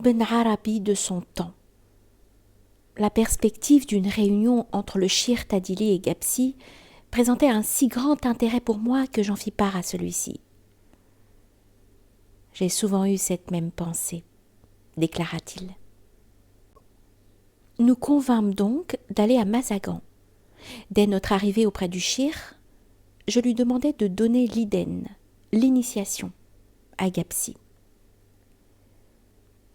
Ibn Arabi de son temps. La perspective d'une réunion entre le Shir Tadili et Gapsi présentait un si grand intérêt pour moi que j'en fis part à celui-ci. « J'ai souvent eu cette même pensée, » déclara-t-il. Nous convînmes donc d'aller à Mazagan. Dès notre arrivée auprès du Shir, je lui demandai de donner l'Iden, l'initiation, à Gapsi.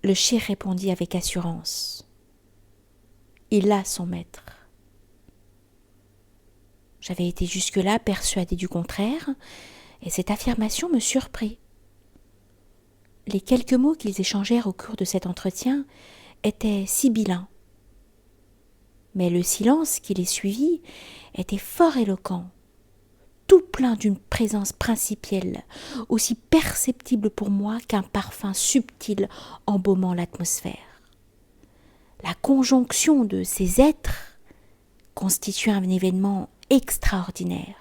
Le Shir répondit avec assurance. Il a son maître. J'avais été jusque-là persuadée du contraire, et cette affirmation me surprit. Les quelques mots qu'ils échangèrent au cours de cet entretien étaient sibyllins. Mais le silence qui les suivit était fort éloquent, tout plein d'une présence principielle, aussi perceptible pour moi qu'un parfum subtil embaumant l'atmosphère. La conjonction de ces êtres constitue un événement extraordinaire.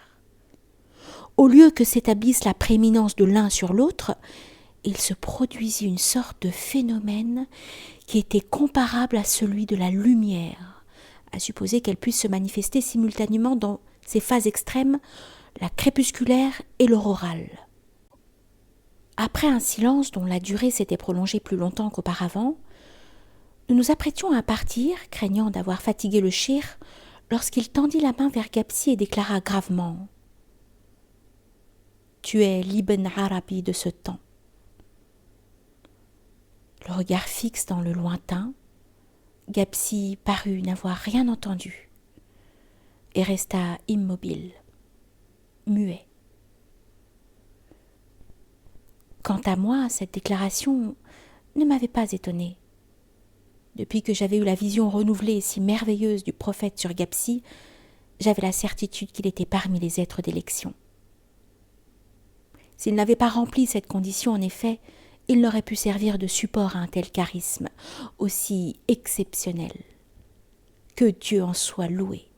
Au lieu que s'établisse la prééminence de l'un sur l'autre, il se produisit une sorte de phénomène qui était comparable à celui de la lumière, à supposer qu'elle puisse se manifester simultanément dans ses phases extrêmes, la crépusculaire et l'aurorale. Après un silence dont la durée s'était prolongée plus longtemps qu'auparavant, nous nous apprêtions à partir, craignant d'avoir fatigué le Shir, lorsqu'il tendit la main vers Gapsi et déclara gravement « Tu es l'Ibn Arabi de ce temps. » Le regard fixe dans le lointain, Gapsi parut n'avoir rien entendu et resta immobile, muet. Quant à moi, cette déclaration ne m'avait pas étonnée. Depuis que j'avais eu la vision renouvelée et si merveilleuse du prophète sur Gapsi, j'avais la certitude qu'il était parmi les êtres d'élection. S'il n'avait pas rempli cette condition, en effet, il n'aurait pu servir de support à un tel charisme, aussi exceptionnel. Que Dieu en soit loué.